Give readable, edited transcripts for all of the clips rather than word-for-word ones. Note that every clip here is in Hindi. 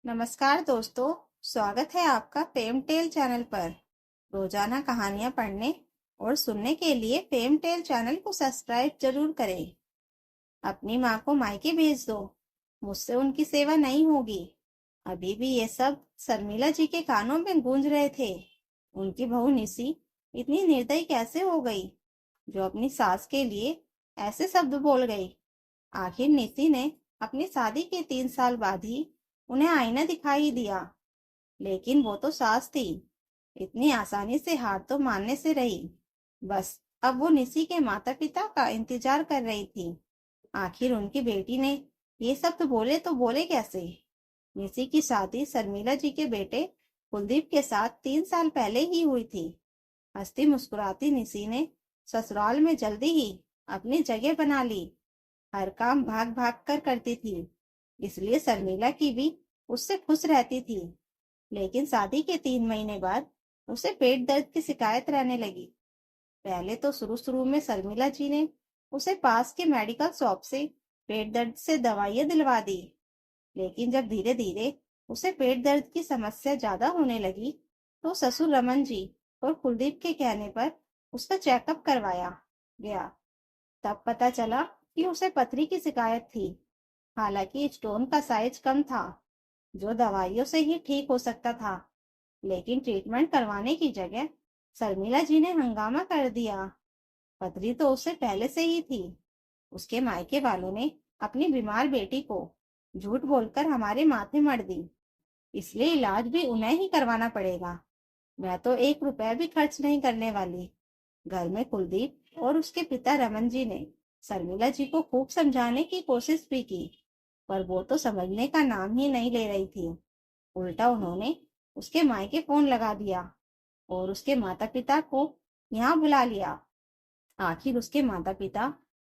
नमस्कार दोस्तों, स्वागत है आपका फेम टेल चैनल पर। रोजाना कहानियां पढ़ने और सुनने के लिए फेम टेल चैनल को सब्सक्राइब जरूर करें। अपनी माँ को मायके भेज दो, मुझसे उनकी सेवा नहीं होगी। अभी भी ये सब शर्मिला जी के कानों में गूंज रहे थे। उनकी बहू निसी इतनी निर्दयी कैसे हो गई, जो अपनी सास के लिए ऐसे शब्द बोल गई। आखिर निसी ने अपनी शादी के 3 साल बाद ही उन्हें आईना दिखाई दिया, लेकिन वो तो सास थी। इतनी आसानी से हार तो मानने से रही। बस अब वो निसी के माता पिता का इंतजार कर रही थी। आखिर उनकी बेटी ने ये सब तो बोले कैसे। निसी की शादी शर्मिला जी के बेटे कुलदीप के साथ 3 साल पहले ही हुई थी। हंसती मुस्कुराती निसी ने ससुराल में जल्दी ही अपनी जगह बना ली। हर काम भाग भाग कर करती थी, इसलिए शर्मिला की भी उससे खुश रहती थी। लेकिन शादी के 3 महीने बाद उसे पेट दर्द की शिकायत रहने लगी। पहले तो शुरू शुरू में शर्मिला जी ने उसे पास के मेडिकल शॉप से पेट दर्द से दवाइयां दिलवा दी। लेकिन जब धीरे धीरे उसे पेट दर्द की समस्या ज्यादा होने लगी, तो ससुर रमन जी और कुलदीप के कहने पर उसका चेकअप करवाया गया। तब पता चला कि उसे पथरी की शिकायत थी। हालांकि स्टोन का साइज कम था, जो दवाइयों से ही ठीक हो सकता था। लेकिन ट्रीटमेंट करवाने की जगह शर्मिला जी ने हंगामा कर दिया। पथरी तो उससे पहले से ही थी। उसके मायके वालों ने अपनी बीमार बेटी को झूठ बोलकर हमारे माथे मढ़ दी, इसलिए इलाज भी उन्हें ही करवाना पड़ेगा। मैं तो 1 रुपया भी खर्च नहीं करने वाली। घर में कुलदीप और उसके पिता रमन जी ने शर्मिला जी को खूब समझाने की कोशिश भी की, पर वो तो समझने का नाम ही नहीं ले रही थी। उल्टा उन्होंने उसके मायके फोन लगा दिया और उसके माता पिता को यहाँ बुला लिया। आखिर उसके माता पिता,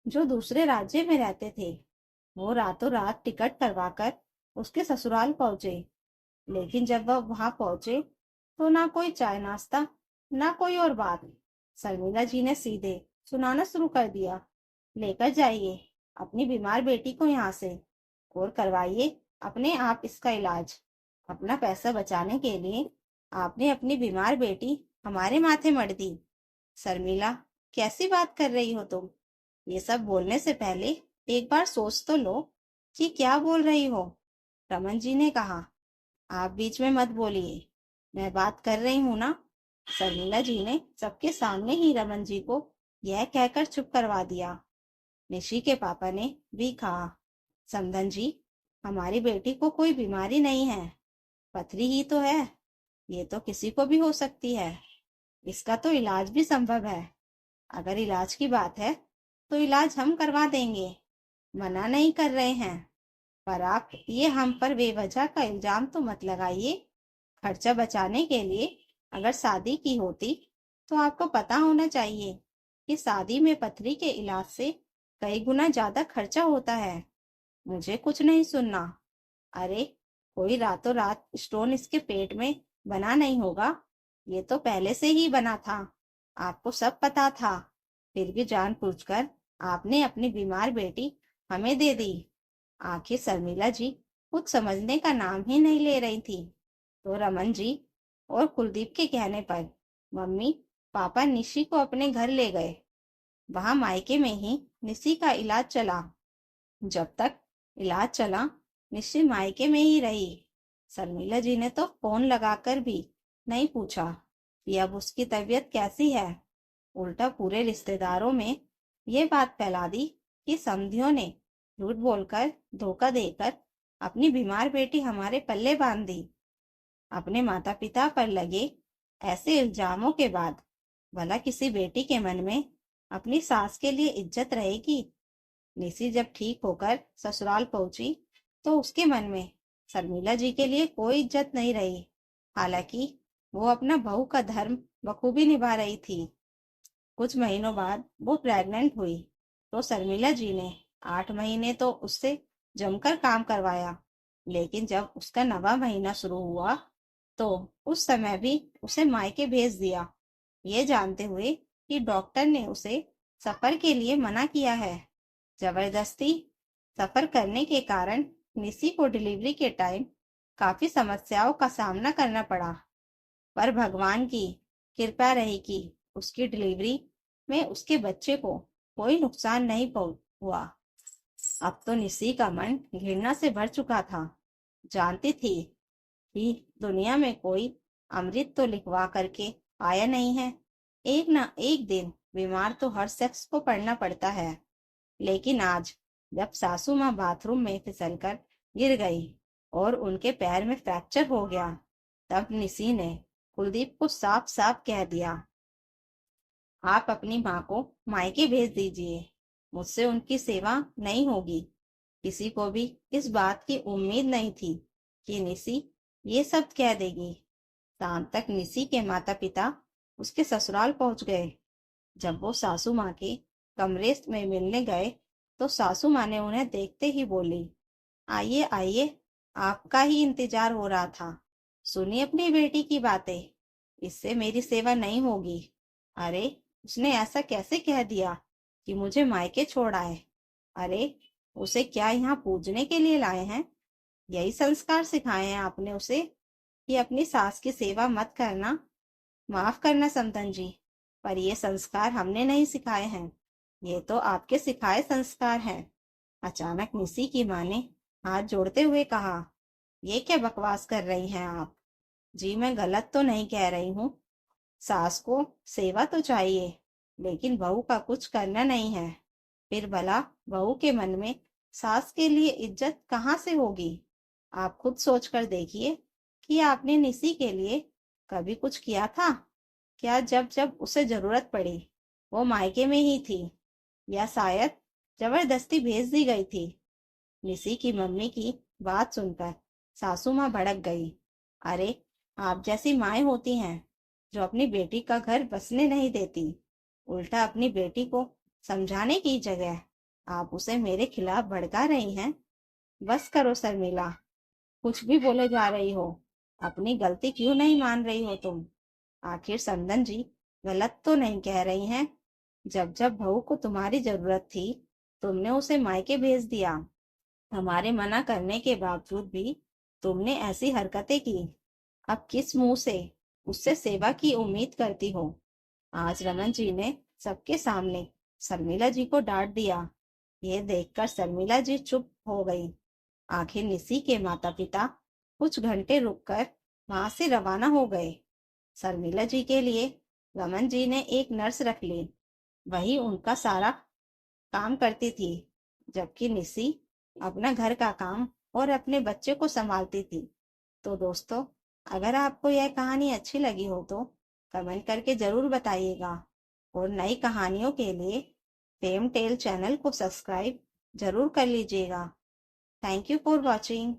जो दूसरे राज्य में रहते थे, वो रातों रात टिकट करवाकर उसके ससुराल पहुंचे। लेकिन जब वह वहां पहुंचे, तो ना कोई चाय नाश्ता, ना कोई और बात। शर्मिला जी ने सीधे सुनाना शुरू कर दिया, लेकर जाइए अपनी बीमार बेटी को यहाँ से और करवाइए अपने आप इसका इलाज। अपना पैसा बचाने के लिए आपने अपनी बीमार बेटी हमारे माथे मढ़ दी। शर्मिला, कैसी बात कर रही हो तुम? ये सब बोलने से पहले एक बार सोच तो लो कि क्या बोल रही हो। रमन जी ने कहा, आप बीच में मत बोलिए, मैं बात कर रही हूँ ना। शर्मिला जी ने सबके सामने ही रमन जी को यह कहकर चुप करवा दिया। निशी के पापा ने भी कहा, समधन जी, हमारी बेटी को कोई बीमारी नहीं है, पथरी ही तो है। ये तो किसी को भी हो सकती है। इसका तो इलाज भी संभव है। अगर इलाज की बात है तो इलाज हम करवा देंगे, मना नहीं कर रहे हैं। पर आप ये हम पर बेवजह का इल्जाम तो मत लगाइए। खर्चा बचाने के लिए अगर शादी की होती, तो आपको पता होना चाहिए कि शादी में पथरी के इलाज से कई गुना ज्यादा खर्चा होता है। मुझे कुछ नहीं सुनना। अरे, कोई रातों रात स्टोन इसके पेट में बना नहीं होगा। ये तो पहले से ही बना था, आपको सब पता था। फिर भी जानबूझकर आपने अपनी बीमार बेटी हमें दे दी। आखिर शर्मिला जी कुछ समझने का नाम ही नहीं ले रही थी। तो रमन जी और कुलदीप के कहने पर मम्मी पापा निशी को अपने घर ले गए। वहां मायके में ही निशी का इलाज चला। जब तक इलाज चला, निशी मायके में ही रही। शर्मिला जी ने तो फोन लगाकर भी नहीं पूछा कि अब उसकी तबीयत कैसी है। उल्टा पूरे रिश्तेदारों में ये बात फैला दी कि समधियों ने झूठ बोलकर, धोखा देकर अपनी बीमार बेटी हमारे पल्ले बांध दी। अपने माता पिता पर लगे ऐसे इल्जामों के बाद भला किसी बेटी के मन में अपनी सास के लिए इज्जत रहेगी? निसी जब ठीक होकर ससुराल पहुंची, तो उसके मन में शर्मिला जी के लिए कोई इज्जत नहीं रही। हालांकि वो अपना बहू का धर्म बखूबी निभा रही थी। कुछ महीनों बाद वो प्रेग्नेंट हुई, तो शर्मिला जी ने 8 महीने तो उससे जमकर काम करवाया। लेकिन जब उसका 9वां महीना शुरू हुआ, तो उस समय भी उसे मायके भेज दिया, ये जानते हुए कि डॉक्टर ने उसे सफर के लिए मना किया है। जबरदस्ती सफर करने के कारण निसी को डिलीवरी के टाइम काफी समस्याओं का सामना करना पड़ा, पर भगवान की कृपा रही कि उसकी डिलीवरी में उसके बच्चे को कोई नुकसान नहीं हुआ। अब तो निस्सी का मन घृणा से भर चुका था। जानती थी कि दुनिया में कोई अमृत तो लिखवा करके आया नहीं है। एक ना एक दिन बीमार तो हर शख्स को पड़ना पड़ता है। लेकिन आज जब सासू माँ बाथरूम में फिसलकर गिर गई और उनके पैर में फ्रैक्चर हो गया, तब निसी ने कुलदीप को साफ साफ कह दिया, आप अपनी माँ को मायके भेज दीजिए, मुझसे उनकी सेवा नहीं होगी। किसी को भी इस बात की उम्मीद नहीं थी कि निसी ये सब कह देगी। शाम तक निसी के माता पिता उसके ससुराल पहुंच गए। जब वो सासू माँ के कमरे में मिलने गए तो सासू माँ ने उन्हें देखते ही बोली, आइए आइए, आपका ही इंतजार हो रहा था। सुनिए अपनी बेटी की बातें, इससे मेरी सेवा नहीं होगी। अरे, उसने ऐसा कैसे कह दिया कि मुझे मायके छोड़ आए? अरे, उसे क्या यहाँ पूजने के लिए लाए हैं? यही संस्कार सिखाए हैं आपने उसे कि अपनी सास की सेवा मत करना? माफ करना समधन जी, पर ये संस्कार हमने नहीं सिखाए हैं, ये तो आपके सिखाए संस्कार हैं। अचानक निसी की माँ ने हाथ जोड़ते हुए कहा, ये क्या बकवास कर रही हैं आप? जी मैं गलत तो नहीं कह रही हूँ। सास को सेवा तो चाहिए, लेकिन बहू का कुछ करना नहीं है। फिर भला बहू के मन में सास के लिए इज्जत कहाँ से होगी? आप खुद सोच कर देखिए कि आपने निसी के लिए कभी कुछ किया था क्या? जब जब उसे जरूरत पड़ी वो मायके में ही थी, या शायद जबरदस्ती भेज दी गई थी? निसी की मम्मी की बात सुनकर सासू माँ भड़क गई। अरे, आप जैसी माएँ होती हैं जो अपनी बेटी का घर बसने नहीं देती, उल्टा अपनी बेटी को समझाने की जगह आप उसे मेरे खिलाफ भड़का रही हैं। बस करो शर्मिला, कुछ भी बोले जा रही हो। अपनी गलती क्यों नहीं मान रही हो तुम? आखिर समधन जी गलत तो नहीं कह रही हैं। जब जब बहू को तुम्हारी जरूरत थी तुमने उसे मायके भेज दिया। हमारे मना करने के बावजूद भी तुमने ऐसी हरकतें की। अब किस मुंह से उससे सेवा की उम्मीद करती हो? आज रमन जी ने सबके सामने शर्मिला जी को डांट दिया। ये देखकर शर्मिला जी चुप हो गई। आखिर निसी के माता पिता कुछ घंटे रुककर वहां से रवाना हो गए। शर्मिला जी के लिए रमन जी ने एक नर्स रख ली, वही उनका सारा काम करती थी, जबकि निसी अपना घर का काम और अपने बच्चे को संभालती थी। तो दोस्तों, अगर आपको यह कहानी अच्छी लगी हो तो कमेंट करके जरूर बताइएगा, और नई कहानियों के लिए फेम टेल चैनल को सब्सक्राइब जरूर कर लीजिएगा। Thank you for watching.